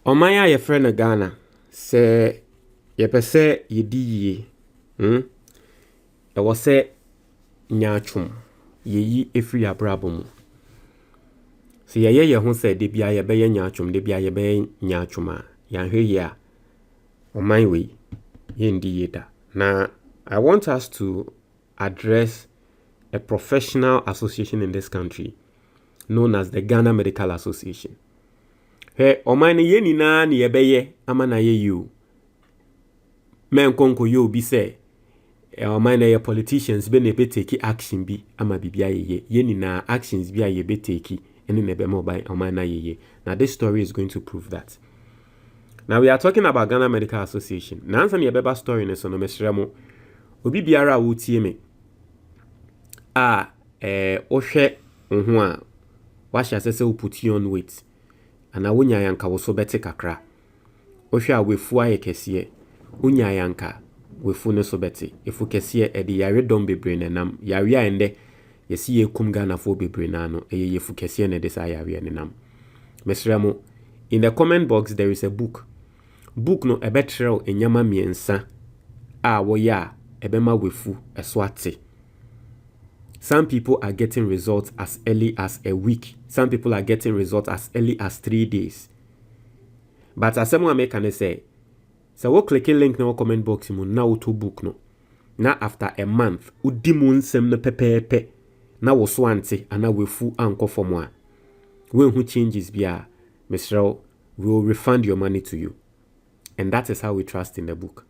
Omaya ye friend Ghana say ye pese ye di ye e was say nyachum ye yi efri abrabom. So ye ho say de bia ye be ye nyachum de bia ye be nyachuma yan hwe ye a oman we ye ndi ye da. Now I want us to address a professional association in this country known as the Ghana Medical Association. Hey, oman ye ni na ni ye be ye amana ye you. Men konko yo bi say oman ye politicians be ne be take action bi ama bibia ye ni na actions bi a ye be take ene ne be mobile oman ye. Now this story is going to prove that. Now we are talking about Ghana Medical Association. Now answer ye beba story ne so no mesremo obi biara wo tie me ohwe ho a wa hya sese wo put on weight ana wonya yanka wo so bete kakra ohwe a wefu aye kese wonya yanka wefu ne so bete efu kese e de yare dom bebre ne nam yare a ende yesi ye kum Ghana fo bebre na no eye yefu kese ne de sa yare ne nam mesremo. In the comment box there is a book no ebetrel enyama miensa a wo ya ebema wefu eswate. Some people are getting results as early as a week. Some people are getting results as early as 3 days. But as someone make can say, so we click a link na comment box mu na to book no. Na after a month, udi mu nsem no pepepe na wo so ante ana wefu anko for mo a. When who changes bia, Mr. we will refund your money to you. And that is how we trust in the book.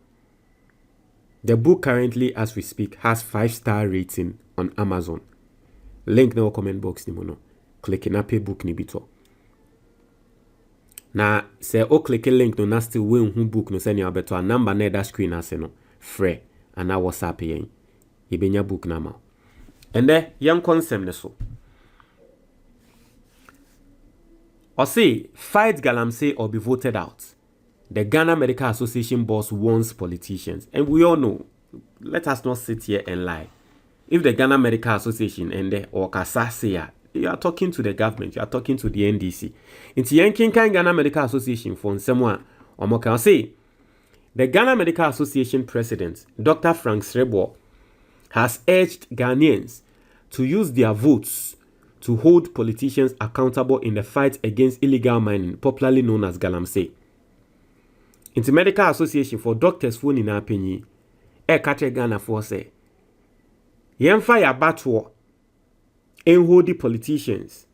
The book currently, as we speak, has 5-star rating on Amazon. Link na comment box ni mo no. Click na pay book ni bito. Na say o click link no na still we hu book no say ni abeto a number na that screen ase no free and na WhatsApp yen. Ibenya book na ma. And there young consem ne so. Or say fight Galamsey or be voted out. The Ghana Medical Association boss warns politicians. And we all know, let us not sit here and lie. If the Ghana Medical Association and the Okasasea, you are talking to the government, you are talking to the NDC. Into Yankin Ghana Medical Association for someone, or more can say, the Ghana Medical Association president, Dr. Frank Srebo, has urged Ghanaians to use their votes to hold politicians accountable in the fight against illegal mining, popularly known as Galamsey. Into Medical Association for doctors for in opinion, katre Ghana for say, yemfa ya batwo and hold the politicians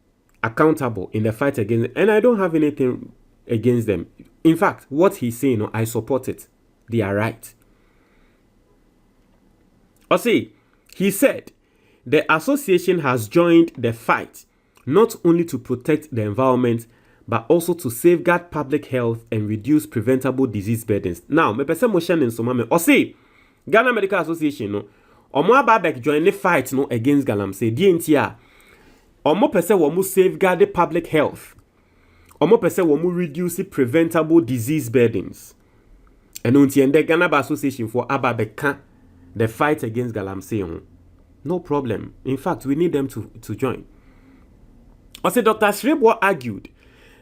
accountable in the fight against, and I don't have anything against them. In fact, what he's saying, I support it. They are right. Or see, he said, the association has joined the fight not only to protect the environment, but also to safeguard public health and reduce preventable disease burdens. Now, me pese mo share nso mame. Or say, Ghana Medical Association no, omo ababek join the fight no against Galamsey. DNTR. Omo pese womu safeguard the public health. Omo pese womu reduce preventable disease burdens. And unti ende Ghana Association for ababek the fight against Galamsey. No problem. In fact, we need them to join. Or say, Dr. Srebo argued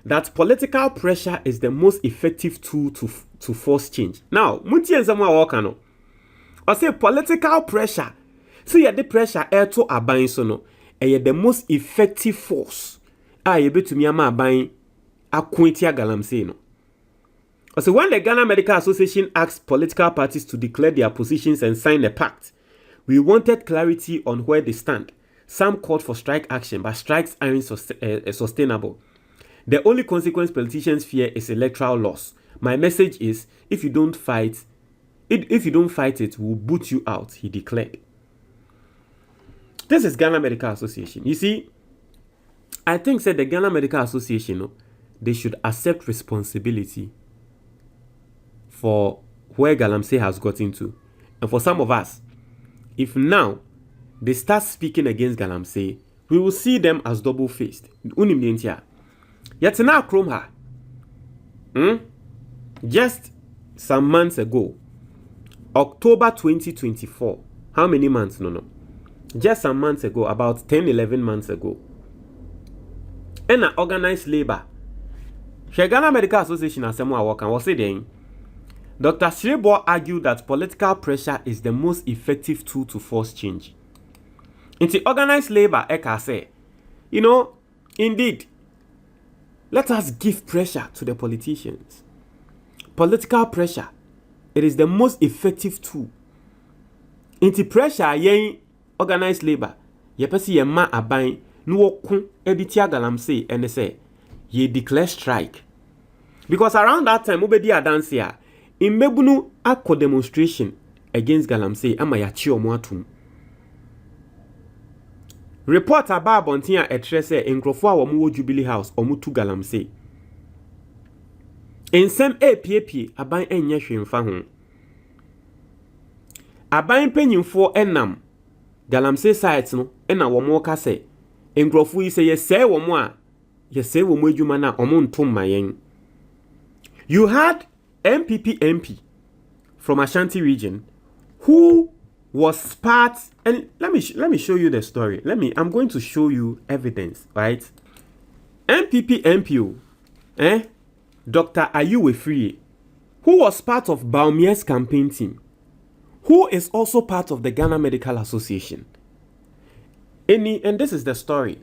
that political pressure is the most effective tool to force change. Now, munti enzamwa wakano. Or say political pressure. So yeah, the pressure air to aban so no. The most effective force. Ye be to mi ama aban akwentia Galamsey no. Or say when the Ghana Medical Association asked political parties to declare their positions and sign a pact, we wanted clarity on where they stand. Some called for strike action, but strikes aren't sustainable. The only consequence politicians fear is electoral loss. My message is, if you don't fight it, we'll boot you out, he declared. This is Ghana Medical Association. You see, I think the Ghana Medical Association, they should accept responsibility for where Galamsey has gotten to. And for some of us, if now they start speaking against Galamsey, we will see them as double-faced. Yet now, Kromha, just some months ago, October 2024, how many months? No. Just some months ago, about 10, 11 months ago, and organized labor Ghana Medical Association asemu a wɔka wɔ se den. Dr. Srebo argued that political pressure is the most effective tool to force change. Inti organized labor eka say, indeed, let us give pressure to the politicians. Political pressure, it is the most effective tool. Inti pressure yen organized labor, yepesi ye ma aban no wokun editia galamsey and say ye declare strike. Because around that time obedi adanse a imbebunu akọ demonstration against galamsey ama ya chi omo atum. Report about bontin a etre say enkrofo a wo Jubilee House omo tu galamsey. Ensem epiepie aban enye hwemfa ho. Aban penyimfo enam galamsey site no ena wo mo ka say enkrofo yi say yesɛ wo mo a yesɛ wo mo adwuma na omo ntom mayen. You had MPP MP from Ashanti region who was part, and let me show you the story. I'm going to show you evidence, right? MPP MP, Dr. Ayuwefrie, who was part of Baumier's campaign team, who is also part of the Ghana Medical Association. And this is the story.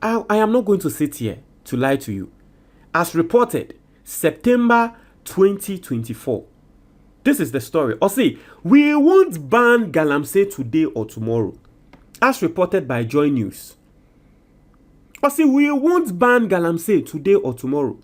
I am not going to sit here to lie to you. As reported, September 2024. This is the story. Or say, we won't ban galamsey today or tomorrow. As reported by Joy News. Or say, we won't ban galamsey today or tomorrow.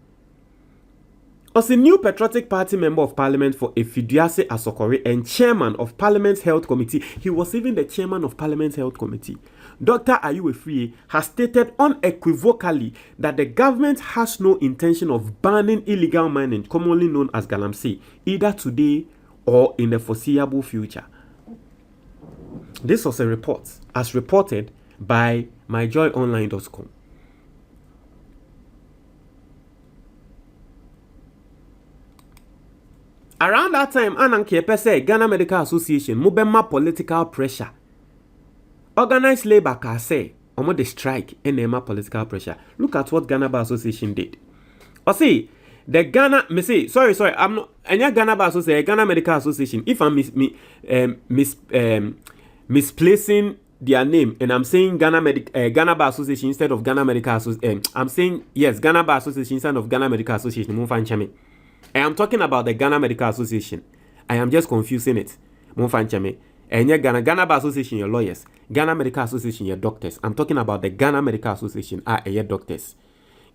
Or say, new Patriotic Party Member of Parliament for Efiduase Asokore and Chairman of Parliament's Health Committee. He was even the Chairman of Parliament's Health Committee. Dr. Ayuwefrie has stated unequivocally that the government has no intention of banning illegal mining, commonly known as galamsey, either today or in the foreseeable future. This was a report, as reported by myjoyonline.com. Around that time, Ananke say Ghana Medical Association mobema political pressure. Organized labor can say, omo the strike and ema political pressure. Look at what Ghana Bar Association did. Or see, the Ghana, sorry, I'm not, any Ghana Bar Association, Ghana Medical Association, if I'm misplacing their name and I'm saying Ghana Bar Association instead of Ghana Medical Association, I'm saying, yes, Ghana Bar Association instead of Ghana Medical Association, I am talking about the Ghana Medical Association. I am just confusing it. And Ghana Bar Association, your lawyers. Ghana Medical Association, your doctors. I'm talking about the Ghana Medical Association, your doctors.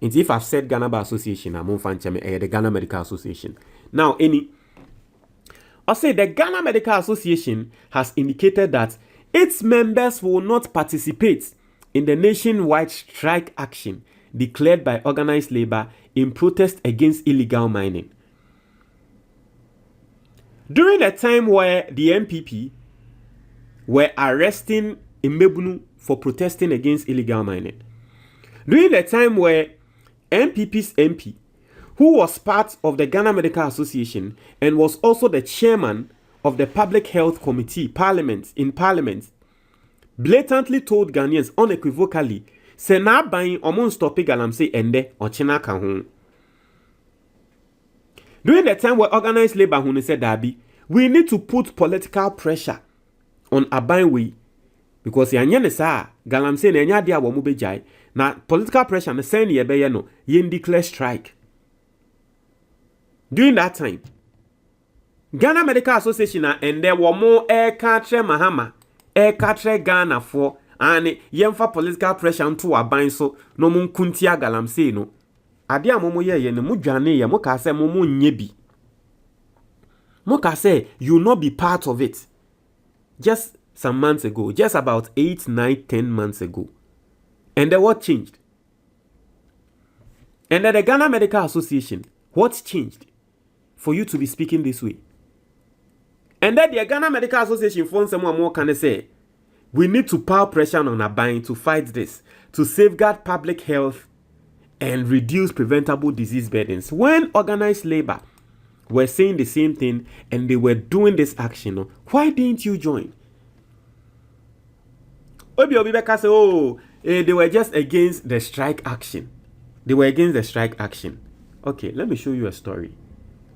And if I've said Ghana Bar Association, I'm the Ghana Medical Association. Now, I'll say the Ghana Medical Association has indicated that its members will not participate in the nationwide strike action declared by organized labor in protest against illegal mining. During the time where the MPP were arresting Imebunu for protesting against illegal mining. During the time where MPP's MP, who was part of the Ghana Medical Association and was also the chairman of the Public Health Committee in Parliament, blatantly told Ghanaians unequivocally, "Se na buying omon stopping galamsey ende ochina kahun." During the time where organized labor who said Dabi, we need to put political pressure on Abanwe because yanyane sa galamsey na enya dia wo mo bejai na political pressure na send ye be ye no yen declare strike. During that time, Ghana Medical Association and there were more Contradictory Mahama, Contradictory Ghana for and yemfa political pressure into aban so no mun kuntia galamsey no. Ade amomo ye no mu dwane ye mo ka se mo nyebi. Mo ka say you not be part of it. Just some months ago, just about 8, 9, 10 months ago. And then what changed? And then the Ghana Medical Association, what changed for you to be speaking this way? And then the Ghana Medical Association found someone more can say, we need to power pressure on Aban to fight this, to safeguard public health and reduce preventable disease burdens. When organized labor were saying the same thing and they were doing this action, why didn't you join? Obi Beka say, they were just against the strike action. They were against the strike action. Okay, let me show you a story.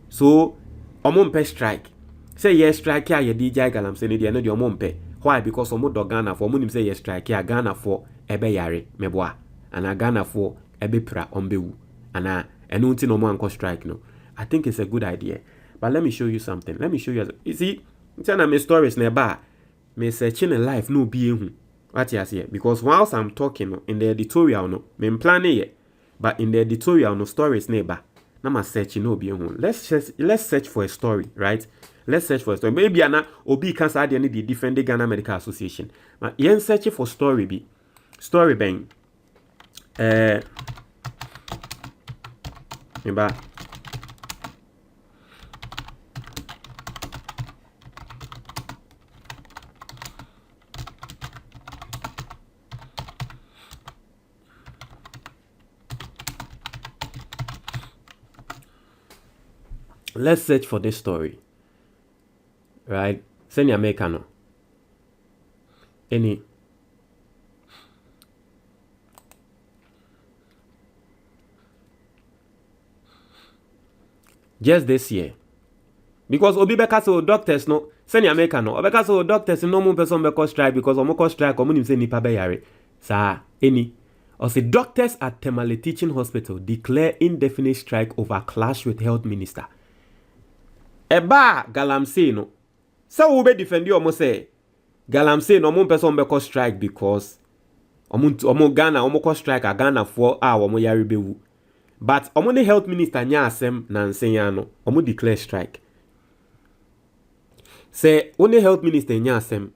So, omompe strike. Say yes strike here ye DJ Galamsey ne de no de omompe. Why? Because omo do Ghana for omo nim say yes strike here Ghana for ebe yare meboa. Ana Ghana for ebe pra ombewu. Ana enu nti no mo anko strike no. I think it's a good idea. But let me show you something. Let me show you. You see, tell me stories nearby. Me searching a life no be hu. What you say? Because whilst I'm talking in the editorial no, me planning it. But in the editorial no stories neighbor. Now my searching no be hu. Let's search for a story, right? Let's search for a story. Maybe ana obi can say the defend the Ghana Medical Association. But yen searching for story be. Story bang. Remember. Let's search for this story. Right? Send your Americano. Any. Just this year. Because Obi Beka so doctors no. Send your Americano. Obeka so doctors no more person beko strike because omo strike omo nim say nipa be yare. Sa any. Or say doctors at Tamale Teaching Hospital declare indefinite strike over clash with health minister. Eba Galamsey no. So we be defend you omo say Galamsey no omo person beko strike because omo Ghana omo ko strike a Ghana for omo yare bewu. But omo the health minister nya asem na nsenya no omo declare strike. Say only health minister nya asem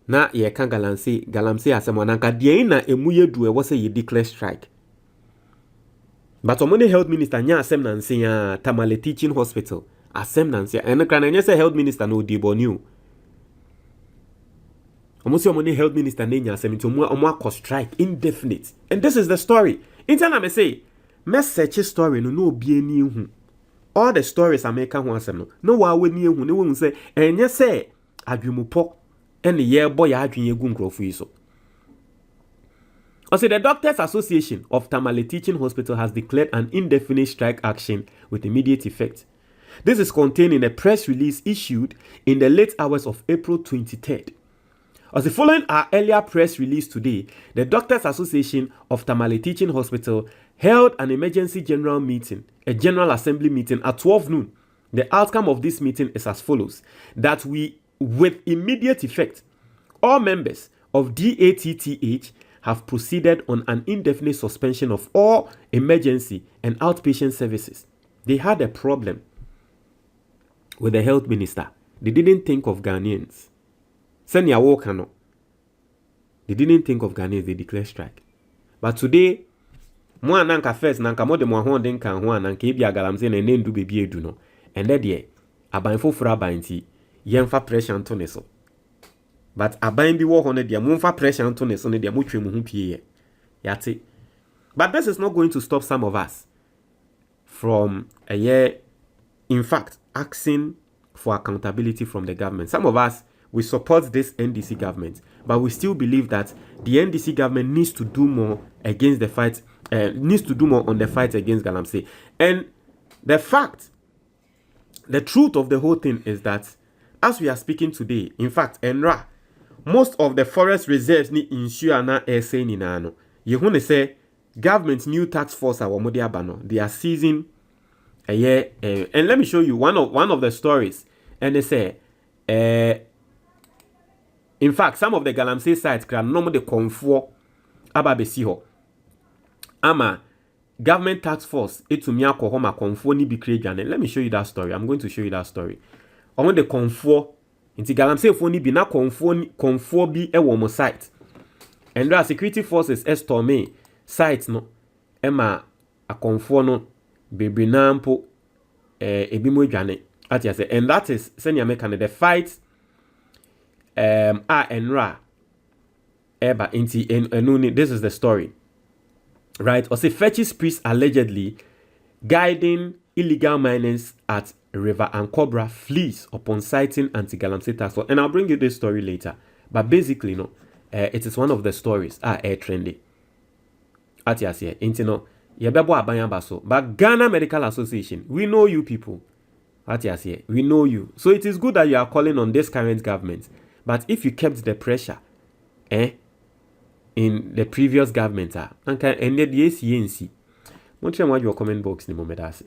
na ye kan Galamsey asem wananka de na emu yedu e wo say ye declare strike. But omo the health minister nya asem na nsenya Tamale Teaching Hospital. Asem Nancy and the say health minister no debo new. Almost your money health minister name asem into more strike indefinite. And this is the story. Internet me say message story no be any hu. All the stories I make one asem no wa we ni hu ne won say enye say adwumupo and the year boy adwen egu nkrofo yi so. Also, the Doctors Association of Tamale Teaching Hospital has declared an indefinite strike action with immediate effect. This is contained in a press release issued in the late hours of April 23rd. As following our earlier press release today, the Doctors Association of Tamale Teaching Hospital held an emergency general meeting, a general assembly meeting at 12 noon. The outcome of this meeting is as follows: that we, with immediate effect, all members of DATTH have proceeded on an indefinite suspension of all emergency and outpatient services. They had a problem with the health minister. They didn't think of Ghanaians. Senya Wokano. They didn't think of Ghanaians. They declared strike. But today, mwa nanka first nanka mo de mwa honde nka ho nanka ebi Galamsey na nendu bebi edu no. Ende de abanfo fura abanti yemfa pressure nto ne so. But aban bi wo ho ne de mo mfa pressure nto ne so ne de mo twem ho pie yate. But this is not going to stop some of us from a year, in fact, asking for accountability from the government. Some of us, we support this NDC government, but we still believe that the NDC government needs to do more against the fight, needs to do more on the fight against Galamsey. And the truth of the whole thing is that as we are speaking today, in fact, Enra, most of the forest reserves ni insure na essay ni nano. You want to say government's new tax force they are seizing a year, and let me show you one of the stories. And they say, in fact, some of the Galamsey sites can normally conform ababesiho. Ama government tax force etumia kohoma conform ni bikrejan. Let me show you that story. I'm going to show you that story. I want the conform inti Galamsey for ni bi na conform bi e wo site. And there are security forces estorme site no ema a conform no baby nampo ebimo dwane ati say, and that is senior mechanic the fight enra eba inti enuni. This is the story, right? Or say fetish priests allegedly guiding illegal miners at River and Cobra flees upon citing anti-Galamsey task force. And I'll bring you this story later, but basically no, it is one of the stories trendy ati ase inti no Yebebo abanya baso. But Ghana Medical Association, we know you people. What you say? We know you. So it is good that you are calling on this current government. But if you kept the pressure, in the previous government, and the DSCNC, what your comment box ni momedasi.